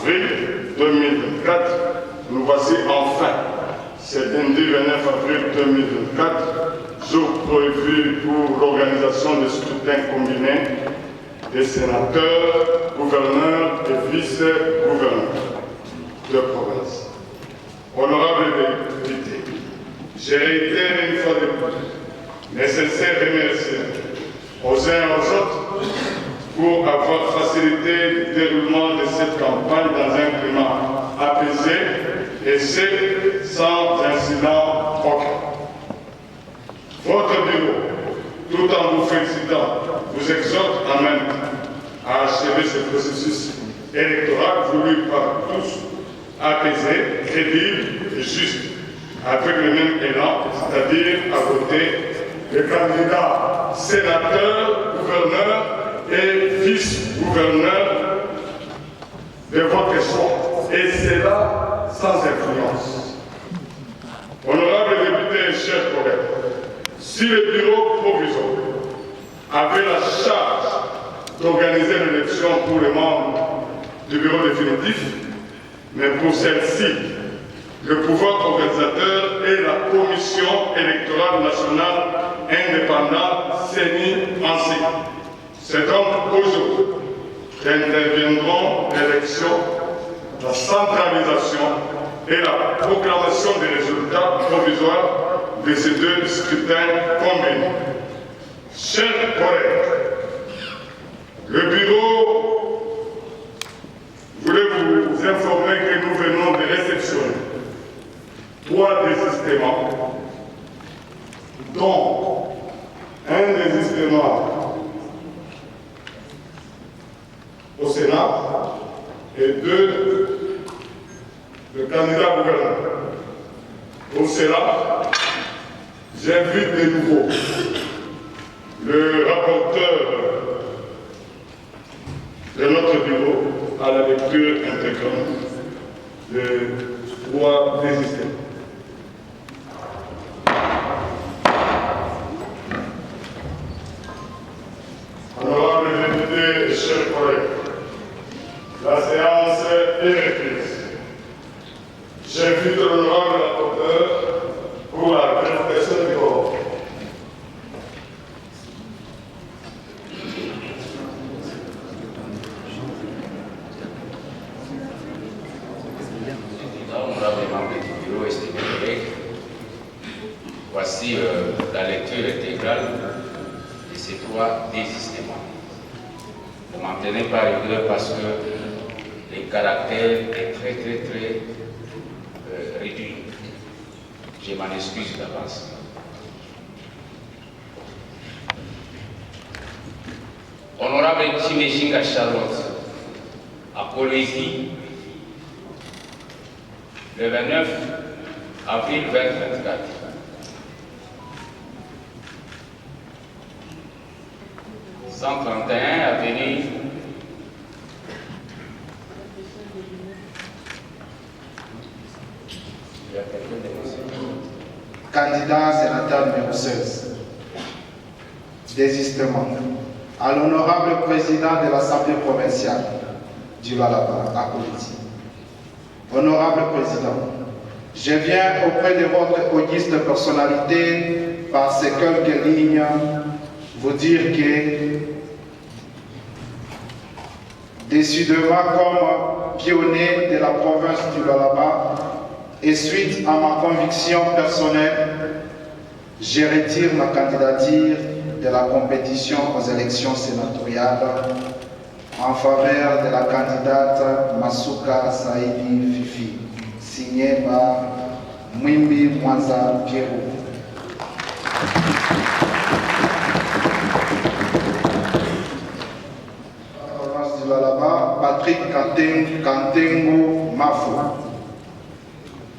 avril 2024, nous voici enfin. C'est lundi 29 avril 2024, jour prévu pour l'organisation des scrutins combinés des sénateurs, gouverneurs et vice-gouverneurs de province. Honorables députés, je réitère une fois de plus mes sincères remerciements aux uns et aux autres pour avoir facilité le déroulement de cette campagne dans un climat apaisé et ce, sans incident aucun. Votre bureau, tout en vous félicitant, vous exhorte en même temps à achever ce processus électoral voulu par tous, apaisé, crédible et juste, avec le même élan, c'est-à-dire à voter les candidats sénateurs, gouverneurs et vice-gouverneurs de votre choix. Et c'est là sans influence. Honorables députés et chers collègues, si le bureau provisoire avait la charge d'organiser l'élection pour les membres du bureau définitif, mais pour celle-ci, le pouvoir organisateur est la Commission électorale nationale indépendante CENI-ANSI. C'est donc aujourd'hui qu'interviendront l'élection, la centralisation et la proclamation des résultats provisoires de ces deux scrutins combinés. Chers collègues, le bureau voulait vous informer que nous venons de réceptionner 3 désistements, dont un désistement au Sénat et 2 le candidat gouverneur. Au Sénat, j'invite de nouveau le rapporteur de notre bureau à la lecture intégrale de 3 désistements. Honorables députés et chers collègues, la séance est reprise. J'invite l'honorable rapporteur pour la vérification du corps. Honorable membre du bureau, estimés collègues, voici la lecture intégrale de ces 3 désistements. Ne m'en tenez pas rigueur parce que le caractère est très réduit. Je m'en excuse d'avance. Honorable Chimechinga Charlotte, à Polésie, le 29 avril 2024. Avenue Candidat sénateur numéro 16. Désistement. À l'honorable président de l'Assemblée provinciale du Lualaba, à Polésie. Honorable président, je viens auprès de votre auguste personnalité par ces quelques lignes vous dire que, décidément comme pionnier de la province du Lualaba, et suite à ma conviction personnelle, je retire ma candidature de la compétition aux élections sénatoriales en faveur de la candidate Masuka Saidi Fifi, signée par Mwimbi Mwanza Pierrot. Province du Lualaba, Patrick Kantengo Mafo.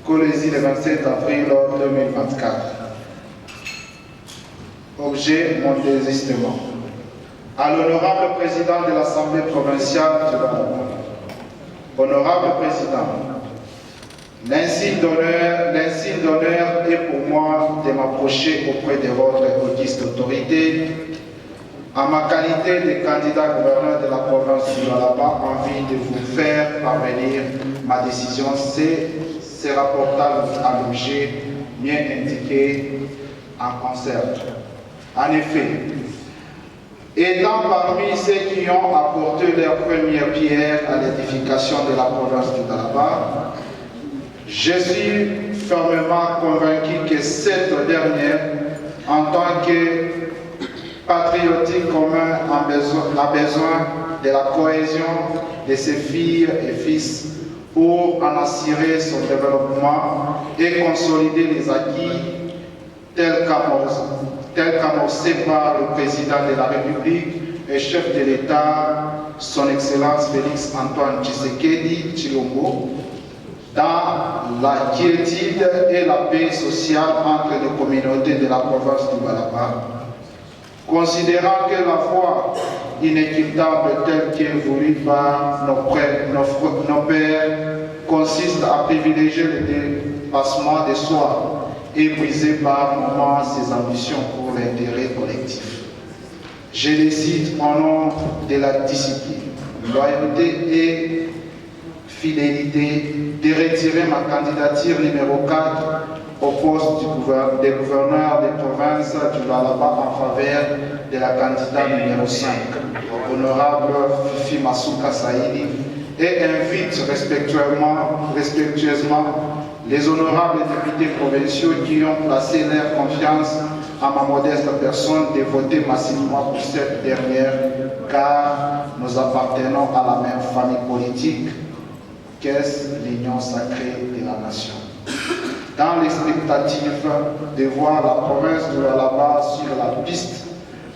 Polésie le 27 avril 2024. Objet, mon désistement. À l'honorable président de l'Assemblée provinciale du Lualaba. Honorable président, l'insigne d'honneur est pour moi de m'approcher auprès de votre auguste autorité En ma qualité de candidat gouverneur de la province du Lualaba, envie de vous faire parvenir ma décision. C'est rapportable à l'objet bien indiqué en concert. En effet, étant parmi ceux qui ont apporté leur première pierre à l'édification de la province du Lualaba, je suis fermement convaincu que cette dernière, en tant que patriotique commun, a besoin de la cohésion de ses filles et fils pour en assurer son développement et consolider les acquis tels qu'amorcés par le président de la République et chef de l'État, son Excellence Félix Antoine Tshisekedi Tshilombo, dans la quiétude et la paix sociale entre les communautés de la province du Lualaba. Considérant que la voie inéquitable telle qu'elle est voulue par nos pères consiste à privilégier le dépassement de soi et briser par moments ses ambitions pour l'intérêt collectif. Je décide au nom de la discipline, loyauté et fidélité de retirer ma candidature numéro 4 au poste de gouverneur des provinces du Lualaba en faveur de la candidate numéro 5, honorable Fifi Masuka Saïdi, et invite respectueusement les honorables députés provinciaux qui ont placé leur confiance à ma modeste personne de voter massivement pour cette dernière, car nous appartenons à la même famille politique qu'est l'union sacrée de la nation. Dans l'expectative de voir la province de Lualaba sur la piste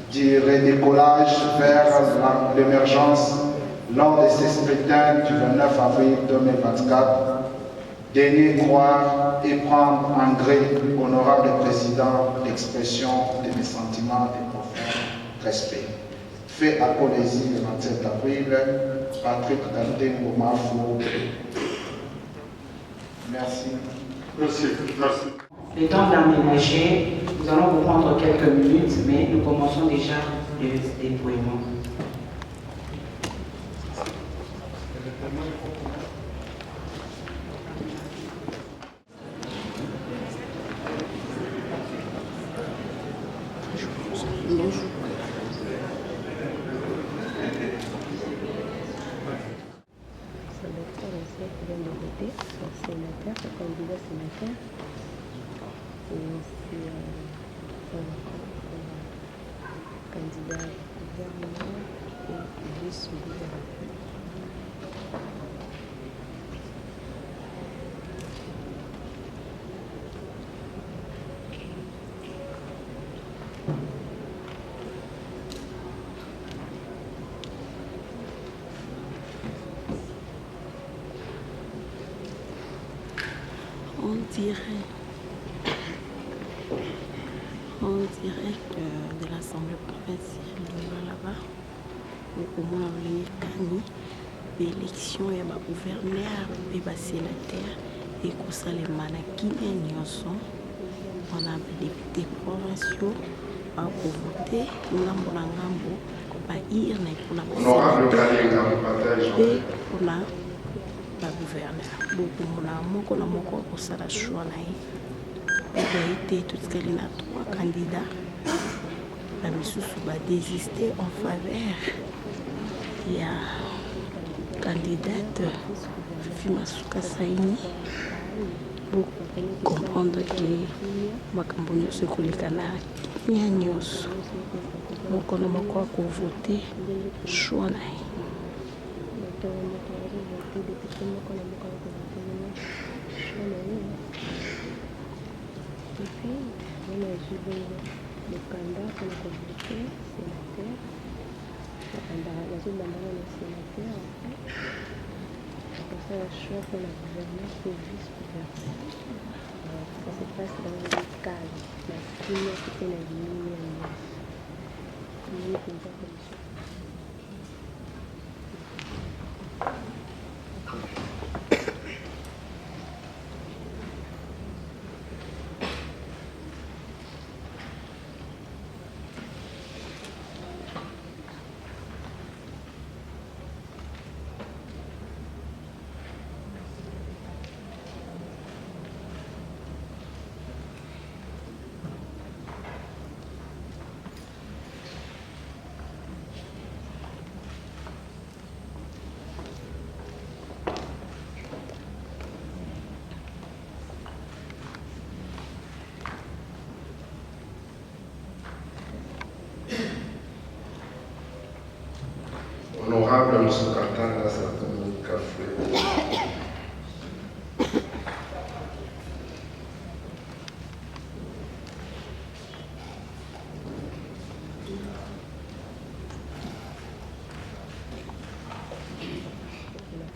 du redécollage vers l'émergence lors de ces scrutins du 29 avril 2024, daigner croire et prendre en gré, honorable président, l'expression de mes sentiments de profond respect. Fait à Colésie le 27 avril, Patrick Dantengo Mafou. Merci. Merci. Le temps d'aménager, nous allons vous prendre quelques minutes, mais nous commençons déjà le déploiement. Candidat gouvernement et vice-gouvernement. On dirait que de l'Assemblée provinciale de Lualaba, au moins l'élection et ma gouverneur et ma sénateur et que ça les manakines on a des députés provinciaux à voter ngambo na ngambo ba irne pour la et pour la gouverneur beaucoup mon moko ko sala choix na il a été tout ce qu'elle a 3 candidats la misusu va désister en faveur il y a candidate Fifi Masuka Saïdi pour comprendre que makambo nyonso ekoleka na nya nyonso moko na moko akovote choix na ye. Et puis, on a joué le candidat pour le comité sénateur. La zone de sénateur, en fait. Après ça, le choix pour la gouvernance et vice-gouverneur. Ça se passe dans le cadre. La première qui était la ligne.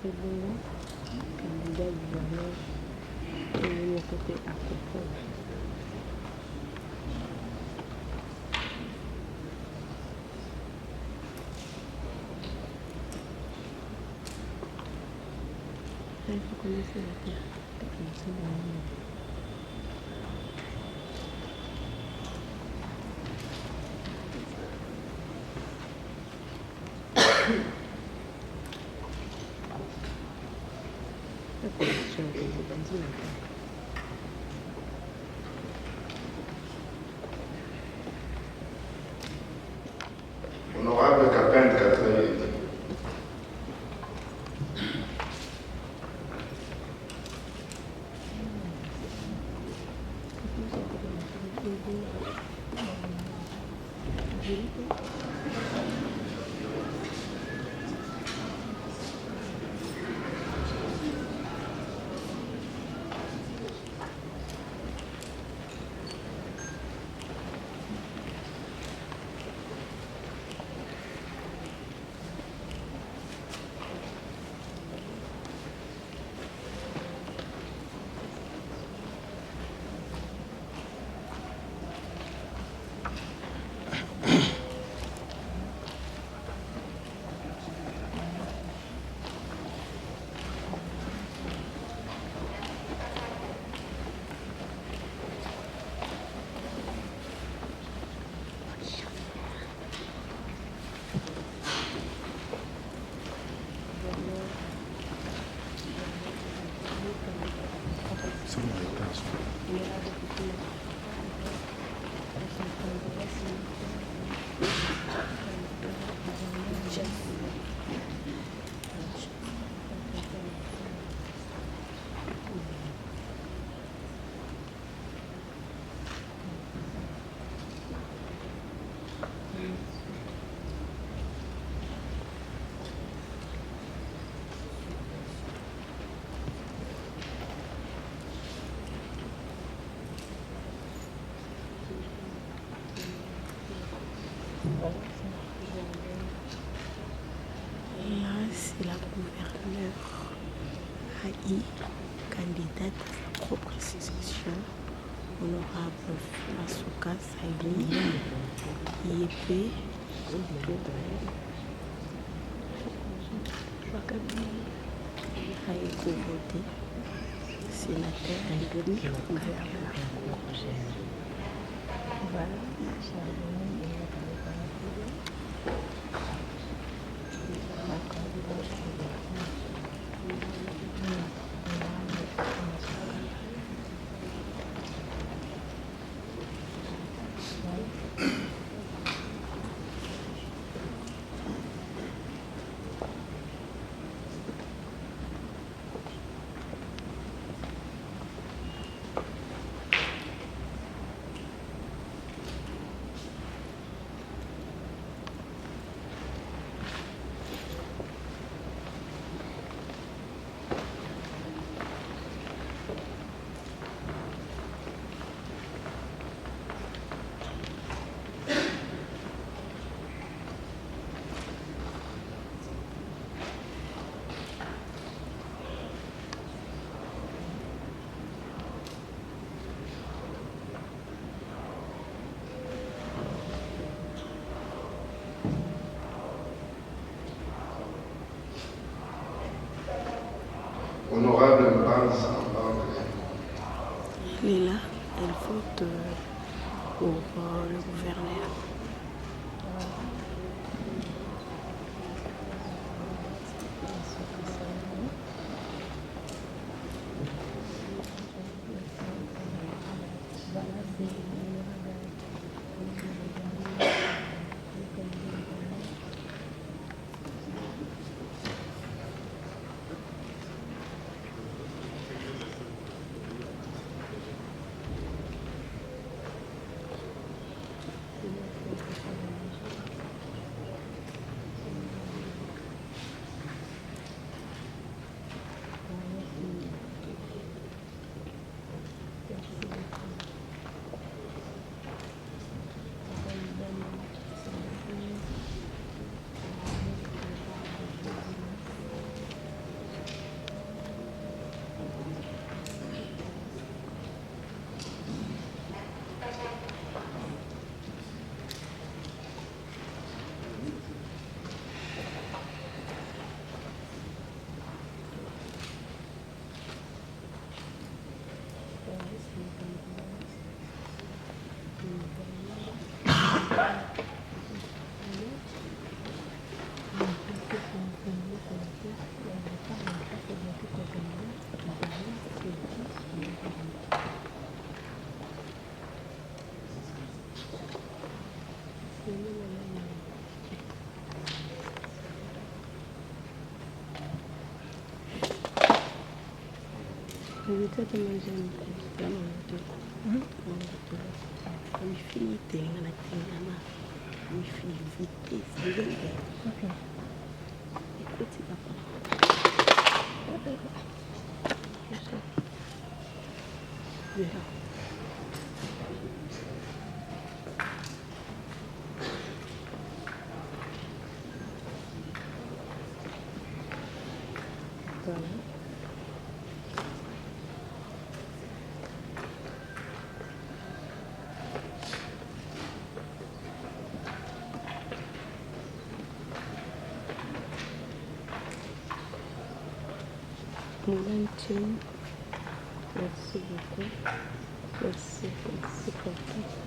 Sebongo, candidat gouverneur de mon côté à Coco. Il faut commencer la terre. Honorable Capin de Catherine. Et là, c'est la gouverneure AI, candidate à sa propre succession, honorable Masuka Saïli, IEP, Haïko Voté, sénateur et gouverneur. Honorable Mbanza Mbangwe. Elle est là, elle vote pour le gouverneur. Moulin, merci beaucoup. Merci beaucoup.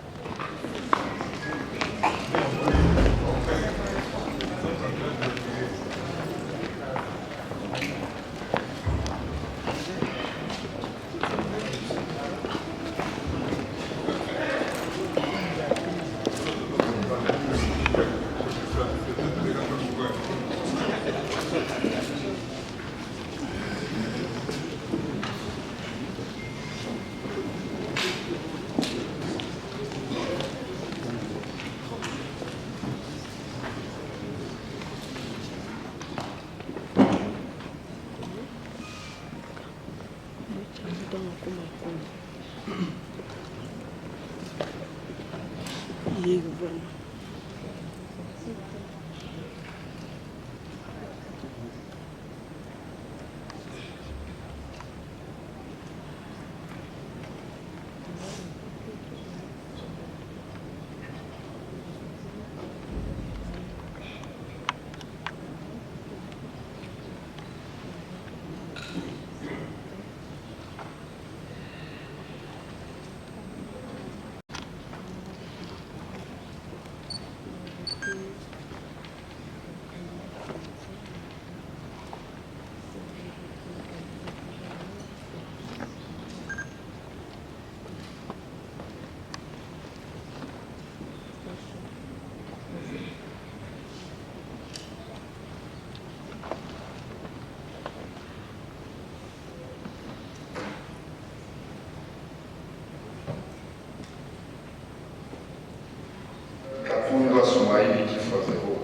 Kafunga Swahili kifua zero.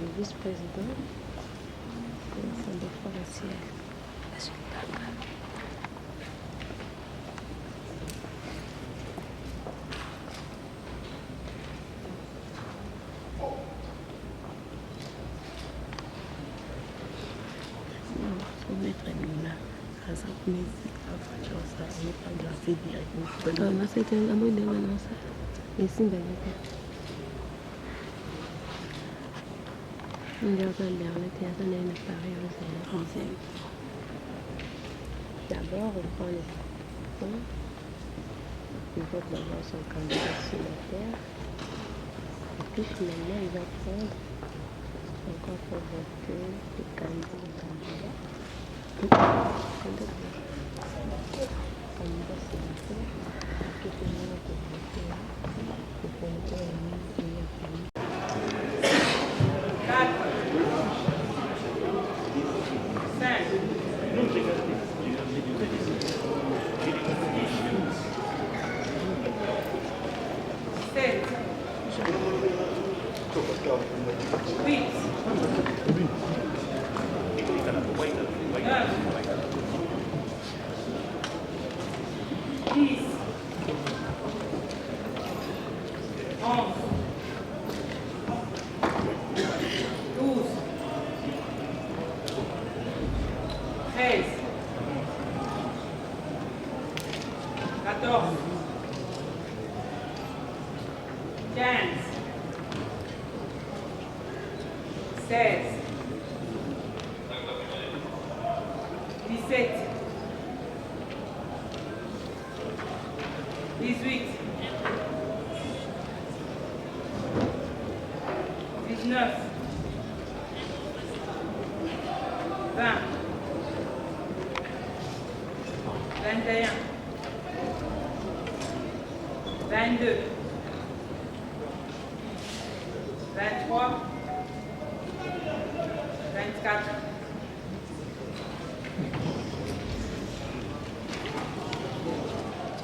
Le vice-président de l'Assemblée provinciale. D'abord, on prend les points. Ils votent d'abord son candidat sénateur. Et puis finalement, ils vont prendre encore pour voter le candidat. Candidat sénateur. Et puis finalement, pour voter le candidat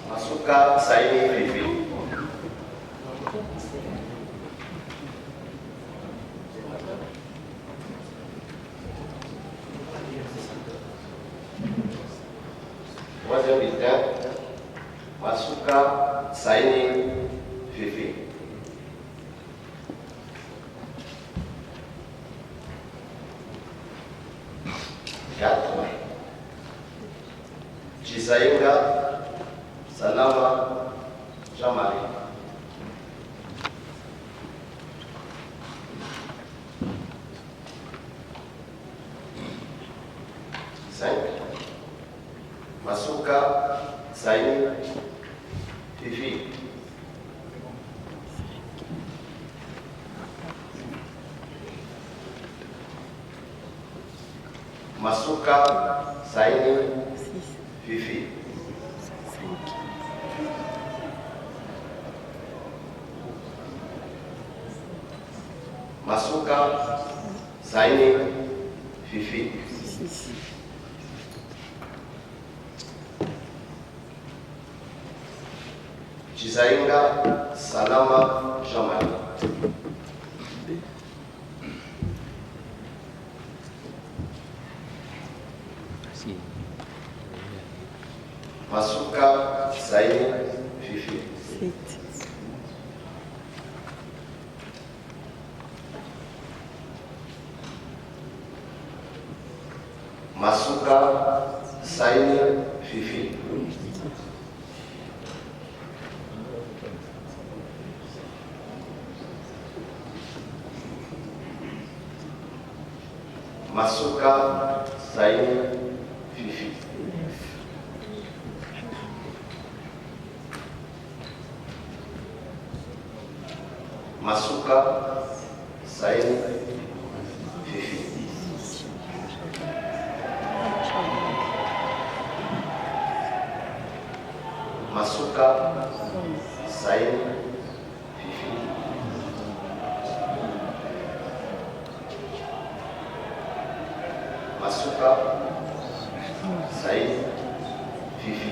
Masuka Saini Fifi. Troisième bulletin, Masuka Saini Fifi. Quatre. Chisainga Salama Jean-Marie. Cinq. Masuka Saini Fifi. Masuka Saini Fifi. Masuka Saini Fifi. Chisainga Salama Jean-Marie. Masuka Saini Fifi. Masuka Saini Fifi. Masuka Saini Fifi. Masuka Saini Fifi. Masuka Saini Fifi. Masuka Saini Fifi.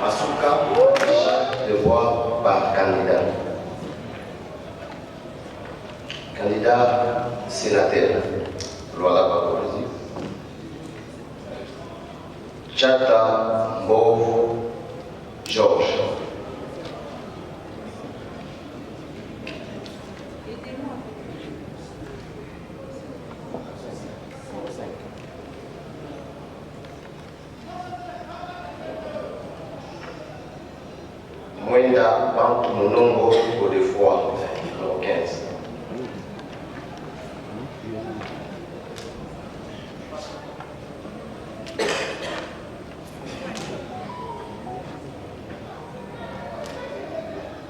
Masuka de voix par candidat. Candidat sénateur. Voilà Bakourzi. Chata Mbov Georges. Mwenda entre mon nombre Godefroy, numéro 15.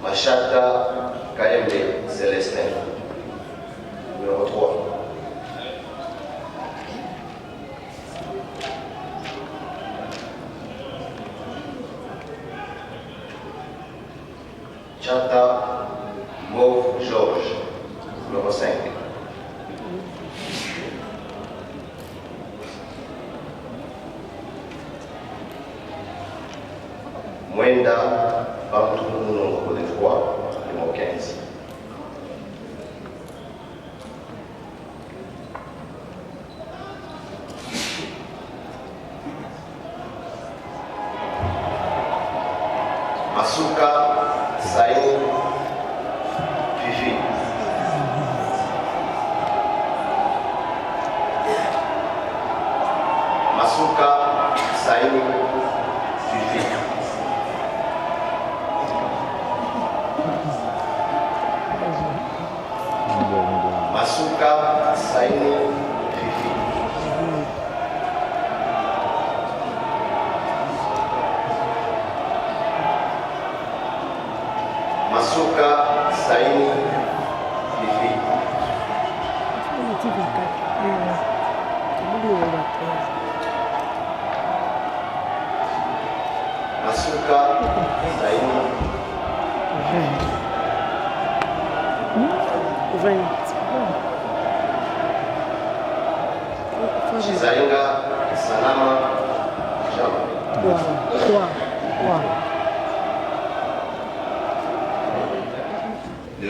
Machata Kayembe Célestin, numéro 3. Chata Mauve Georges, numéro 5. Mwenda Bantou Mounongo de Froid, numéro 15. Masuka Saïd Fifi. Masuka Saïd Fifi. Masuka Saini Fifi. Masuka Saini Fifi. Masuka Saini Chizainga Salama Jama. 2,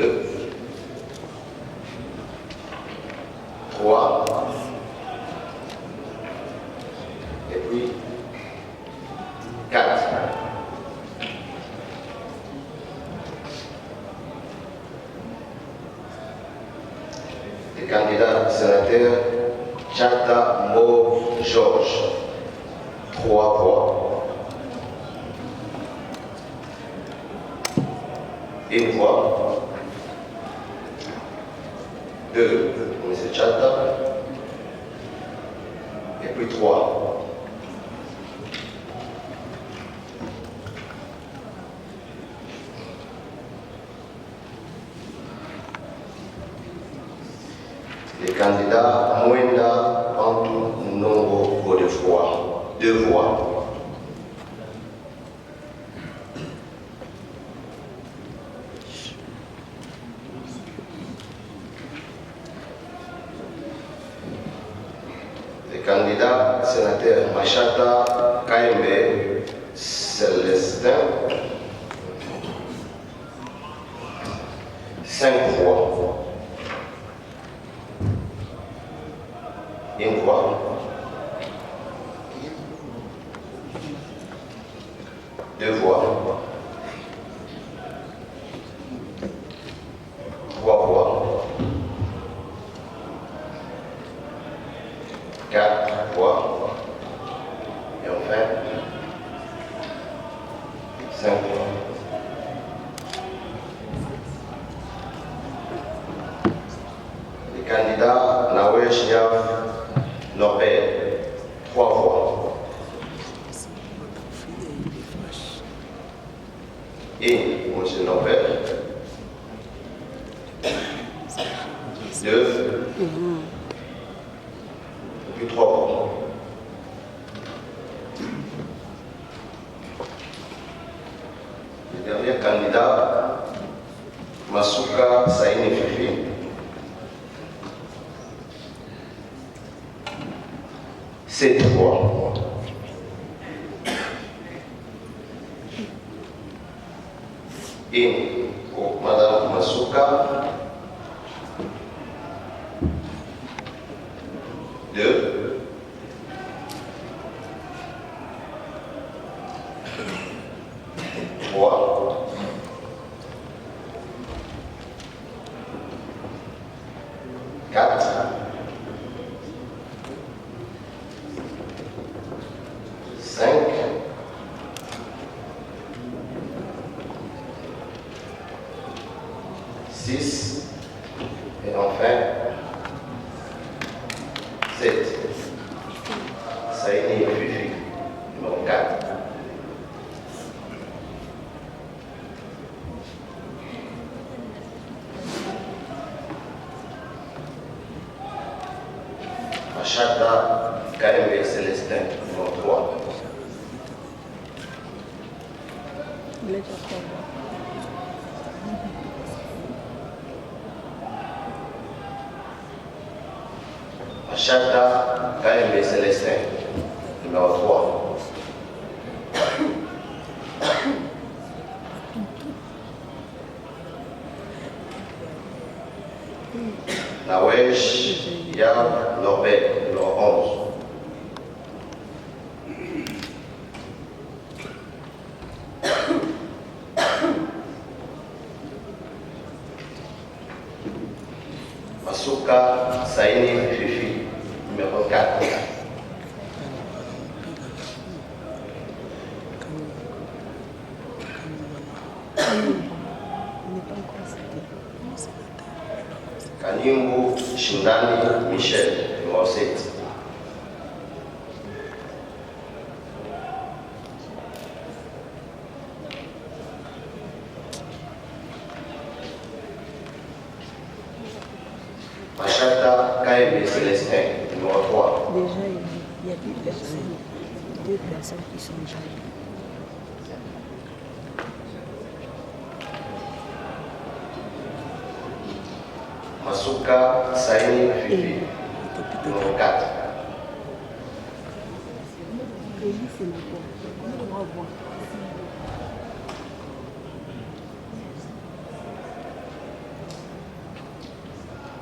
3, et puis 4. Les candidats sénateurs, Chata Mauve Georges, 3 voix. 1 voix. 2 pour M. Chata. Et puis 3. Les candidats Mwenda Bantou Mounongo Godefroy, 2 voix. Les candidats sénateurs Machata Kayembe Célestin, 5 voix. 1 voix. 2 voix. 3 voix. 4 voix. Et enfin 5 voix. Les candidats Nawesh Yav Norbert, 3 voix. 1 pour M. Norbert. 2. Et puis 3 voix. Le dernier candidat, Masuka Saini Fifi. 7 voix. 1 pour Madame Masuka. 2. 3. 4. 5. 6. Et enfin, 7. Saïni Fifi, numéro 4. Machata KMB Célestin, numéro 3. Machata KMB Célestin, numéro 3. Nawesh Yab Norbert, numéro 11. Masuka Saini Fifi, numéro 4. Kanimbu Shindani Michel, numéro 7. Machata KMB Célestin, numéro 3. Déjà, il y a deux personnes qui sont jaloux. Masuka Saini Fifi, numéro 4.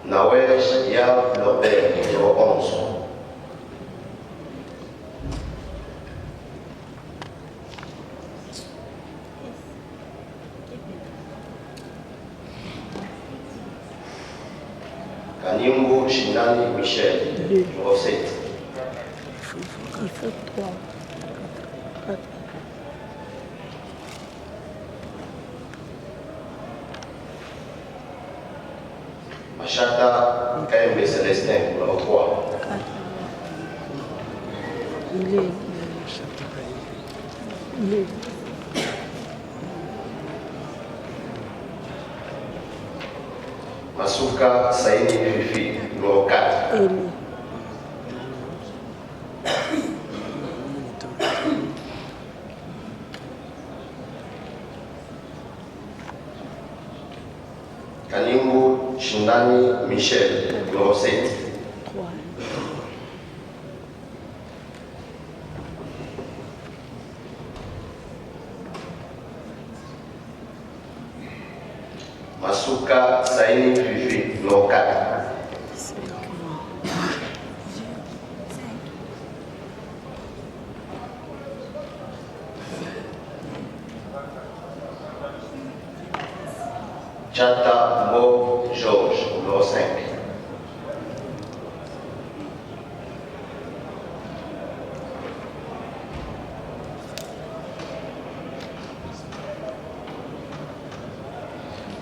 Nawesh Yab Norbert, numéro 11. Kanimbu Shindani Michel, numéro 7. Il faut 3. 4. Machata KMB Célestin, numéro 3. Il est. Masuka Saini Fifi, numéro 4. Kanimbu Shindani Michel, numéro 7. 3. Masuka Saini Fifi, numéro 4. Chata Mo Georges, numéro 5.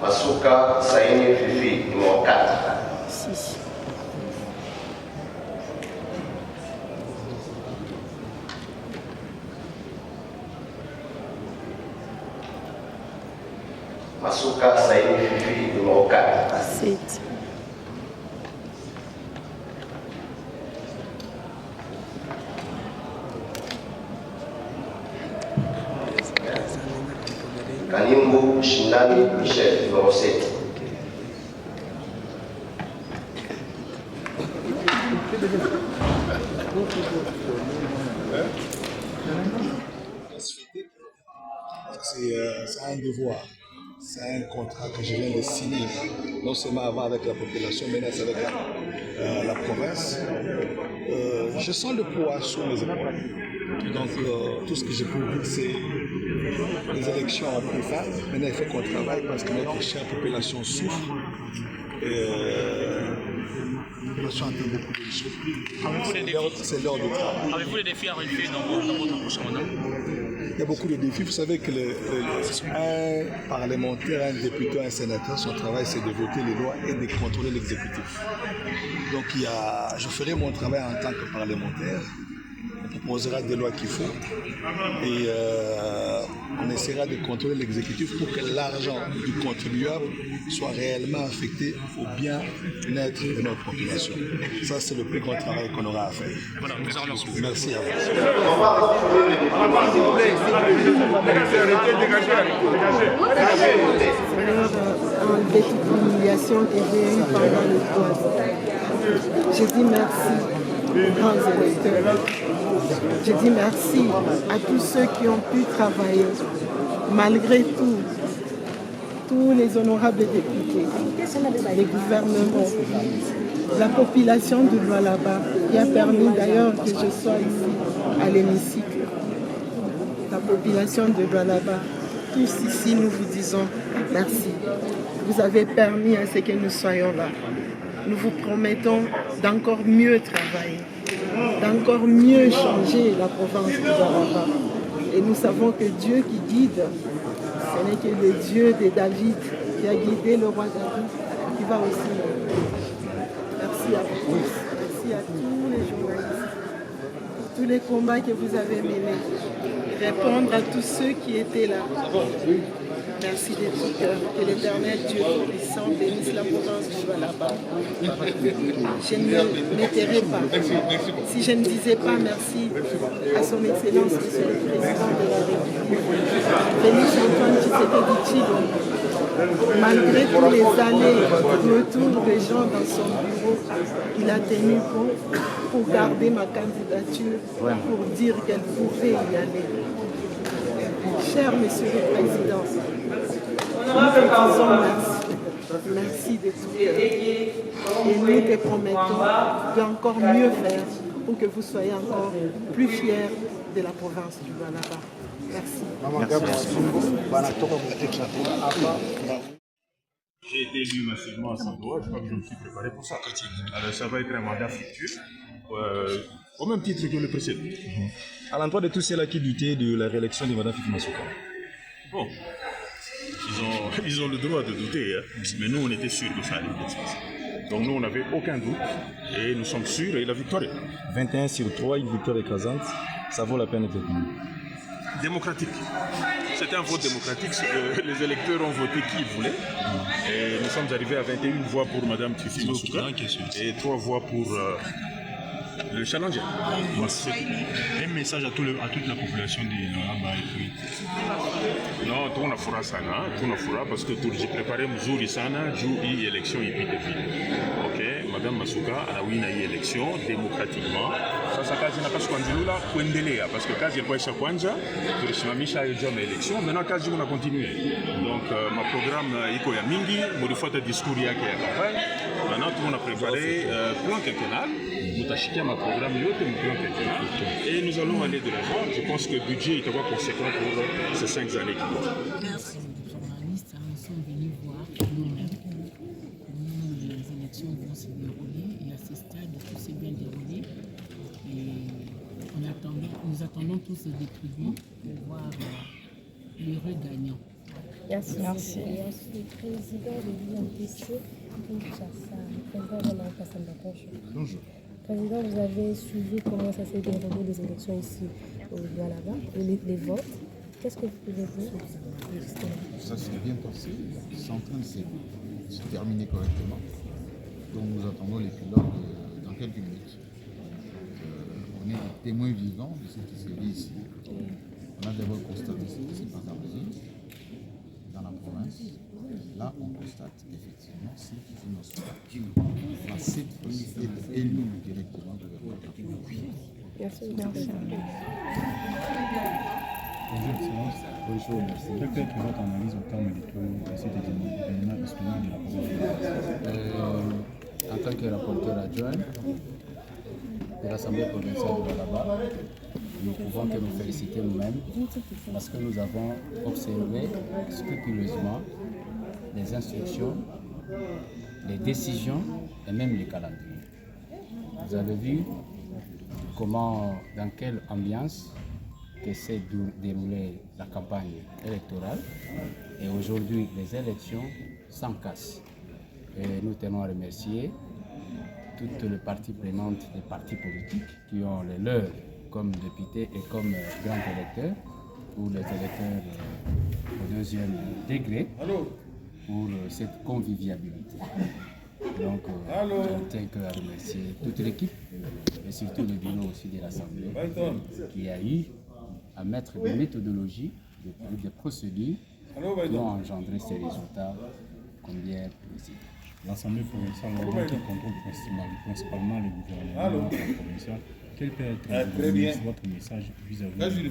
Masuka Saini Fifi, numéro 4. 6. Masuka Saini Fifi, numéro 4. 7. Kanimbu Shindani Michel, numéro 7. C'est un devoir, c'est un contrat que je viens de signer, non seulement avant avec la population, mais aussi avec la province. Je sens le poids sur mes épaules. Donc tout ce que je peux dire, c'est les élections ont pris fin. Maintenant, il faut qu'on travaille parce que notre chère population souffre. La population entend beaucoup de choses. C'est l'heure du travail. Avez-vous des défis à relever dans votre prochain mandat? il y a beaucoup de défis. Vous savez que un parlementaire, un député, un sénateur, son travail c'est de voter les lois et de contrôler l'exécutif. Donc je ferai mon travail en tant que parlementaire. On proposera des lois qu'il faut et on essaiera de contrôler l'exécutif pour que l'argent du contribuable soit réellement affecté au bien-être de notre population. Ça, c'est le plus grand travail qu'on aura à faire. Voilà, merci à vous. En détermination que j'ai eue pendant le 3 je dis merci aux grands électeurs. Je dis merci à tous ceux qui ont pu travailler, malgré tout, tous les honorables députés, les gouvernements, la population de Lualaba, qui a permis d'ailleurs que je sois ici à l'hémicycle. La population de Lualaba, tous ici, nous vous disons merci. Vous avez permis à ce que nous soyons là. Nous vous promettons d'encore mieux travailler, d'encore mieux changer la province de Lualaba. Et nous savons que Dieu qui guide, ce n'est que le Dieu de David qui a guidé le roi David, qui va aussi. Merci à vous tous, merci à tous les journalistes, pour tous les combats que vous avez menés, répondre à tous ceux qui étaient là. Merci de tout cœur. Que l'Éternel Dieu Tout-Puissant bénisse la province du Lualaba. Je ne m'étairai pas. Si je ne disais pas merci à son Excellence, Monsieur le Président de la République, Félix Antoine Tshisekedi Tshilombo, malgré tous les allées, retours des gens dans son bureau, il a tenu bon pour garder ma candidature, pour dire qu'elle pouvait y aller. Cher Monsieur le Président, nous te disons merci. Merci de tout cœur. Et nous te promettons d'encore mieux faire pour que vous soyez encore plus fiers de la province du Lualaba. Merci. J'ai été élu massivement à Sandoa, je crois que je me suis préparé pour ça. Alors ça va être un mandat fructueux, au même titre que le précédent. À l'endroit de tous ceux-là qui doutaient de la réélection de Mme Fifi Masuka. Bon, ils ont le droit de douter, hein. Mais nous on était sûrs que ça allait bien se passer. Donc nous on n'avait aucun doute et nous sommes sûrs et la victoire est là. 21 sur 3, une victoire écrasante, ça vaut la peine d'être venu. Démocratique. C'était un vote démocratique, les électeurs ont voté qui ils voulaient. Et nous sommes arrivés à 21 voix pour Mme Fifi Masuka et 3 voix pour le challenger. Un message à toute la population de Lualaba et puis. Non, tout on a fait ça, parce que j'ai préparé Mzouri Sana, Djoui élection et puis ok, Mme Masuka a eu une élection démocratiquement. Sasa kazi na kasukwanzilula kuendelea parce que kazi ilikuwa isha kwanza tulisimamisha hiyo jama election, maintenant kazi kuna continue. Donc ma programme iko ya mingi modifuata discours yake ya campagne. Maintenant tout on a préparé plan quinquennal, mutashikia ma programme yote mu plan quinquennal et nous allons aller de l'avant. Je pense que le budget est conséquent pour ces 5 années qui vont. Les journalistes sont venus voir nous-mêmes comment les élections vont se dérouler et à ce stade tout s'est bien déroulé. Et nous attendons tous ces députés pour voir l'heureux gagnant. Merci. Merci. Et ensuite, le président de l'UNPC, Kinshasa, le président de l'Assemblée. Bonjour. Président, vous avez suivi comment ça s'est déroulé les élections ici au Lualaba, les votes. Qu'est-ce que vous pouvez dire? Ça s'est bien passé, c'est en train de se terminer correctement. Donc nous attendons l'épilogue dans quelques minutes. On est des témoins vivants de ce qui s'est dit ici. On a d'abord constaté ce qui s'est passé dans la province. Là, on constate effectivement ce qui fait nos soins. La cette fois est élu directement gouvernement. Merci. Bonjour, merci. Peut-être que votre analyse au terme de cet événement historique de la province. En tant que rapporteur adjoint de l'Assemblée provinciale de Lualaba, nous pouvons que nous féliciter nous-mêmes parce que nous avons observé scrupuleusement les instructions, les décisions et même les calendriers. Vous avez vu comment, dans quelle ambiance que s'est déroulée la campagne électorale. Et aujourd'hui, les élections s'encassent. Et nous tenons à remercier toutes les parties prenantes des partis politiques qui ont les leurs comme députés et comme grands électeurs, ou les électeurs au deuxième degré, pour cette convivialité. Donc, je ne tiens qu'à remercier toute l'équipe et surtout le bureau aussi de l'Assemblée qui a eu à mettre des méthodologies, des procédures qui ont engendré ces résultats combien plaisir. L'Assemblée provinciale qui contrôle principalement le gouvernement provincial. Quel peut être votre message vis-à-vis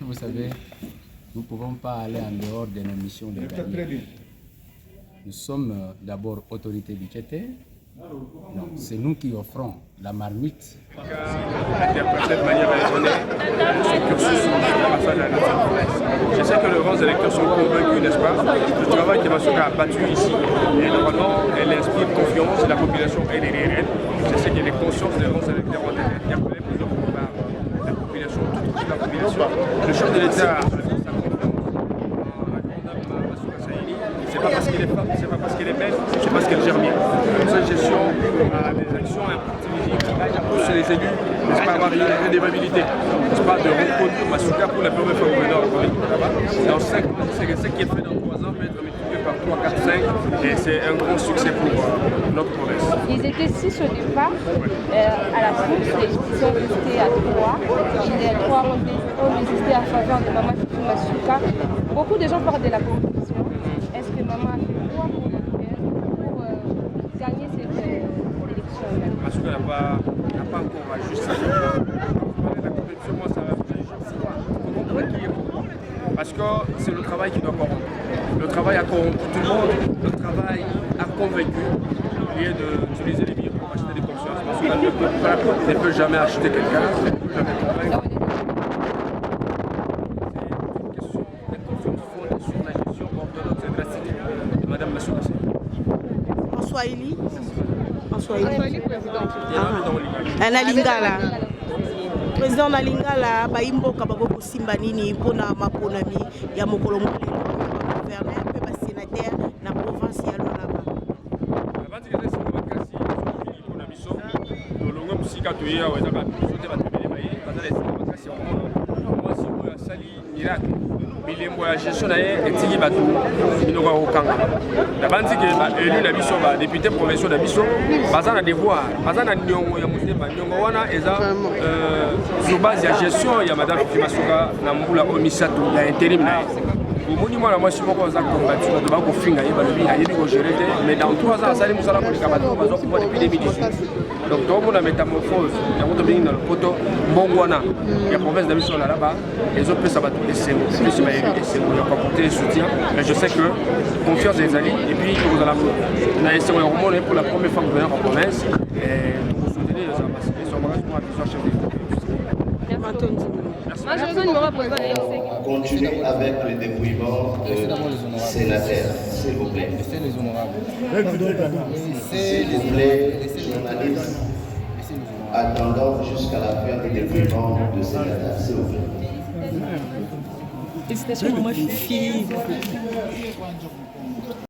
vous savez, nous ne pouvons pas aller en dehors de nos missions de gagner. Nous sommes d'abord autorité budgétaire. C'est nous qui offrons la marmite. Interpréter de manière raisonnée son cursus à la promesse. Je sais que les grands électeurs sont convaincus, n'est-ce pas, du travail que Masuka a battu ici. Et normalement, elle inspire confiance et la population, elle est réelle. Je sais que les consciences des grands électeurs ont été interpellées par la population, toute la population. Le chef de l'État a sa confiance en la grande dame Masuka Saïli. C'est pas parce qu'elle est femme, c'est pas parce qu'elle est belle, c'est parce qu'elle gère bien. Sa gestion a des actions impactiviques qui poussent les élus, n'est-ce pas, avoir une redevabilité, n'est-ce pas, de reconduire Masuka pour la première fois au gouvernement là-bas. Dans 5 ans, c'est ce qui est fait dans 3 ans peut être multiplié par 3, 4, 5 et c'est un grand succès pour notre province. Ils étaient 6 au départ, à la source, ils sont restés à 3. Les 3 ont résisté à faveur de Maman Masuka. Beaucoup de gens parlent de la compétition. Est-ce que Maman a fait quoi pour gagner cette élection? Masuka n'a pas encore ajusté. La compétition, moi, ça va faire comment pourrait qu'il y ait beaucoup? Parce que c'est le travail qui doit corrompre. Le travail a corrompu tout le monde. Le travail a convaincu. Au lieu d'utiliser les billets pour acheter des consciences. Masuka ne peut jamais acheter quelqu'un, ne peut jamais convaincre. na Lingala président na Lingala baimboka baboko simba nini mpona maponami ya mokolo gouverneur pe ba sénateur na province ya Lualaba abandi ke sima bakasi mpona biso tolongo musika toyeya weza ba biso te batebele baye bazala esika bakasi ya komona mwasi oyo asali miracle bilembo ya gestion na ye etiki bato biloko ya kokanga nabandi ke baélu na biso badéputé provinciaux na biso baza na devoir baza na niongo ya motema niongo wana eza sur base ya gestion ya madame Masuka na mbula oyo misato ya intérim na ye omoni mwana mwasi moko aza kombati bato bakofinga ye balobi ayebi kogere te mais dans 3 ans asali mosala koleka bato bazwa pouvoir depuis 2018 donc toomona métamorphose yango tobengi na lopoto mbongo wana ya province na biso ya Lualaba ezopesa bato esengo plus bayebi esengo ya koapporter soutien mais je sais que confiance ezali et puis tokozala na esengo ya komona pour la première fois gouverneur en province tokosoutenir chef Continuez avec le dépouillement de sénateur, s'il vous plaît. S'il vous plaît, journalistes, attendons jusqu'à la fin du dépouillement de sénateur, s'il vous plaît. Félicitations, maman Fifi.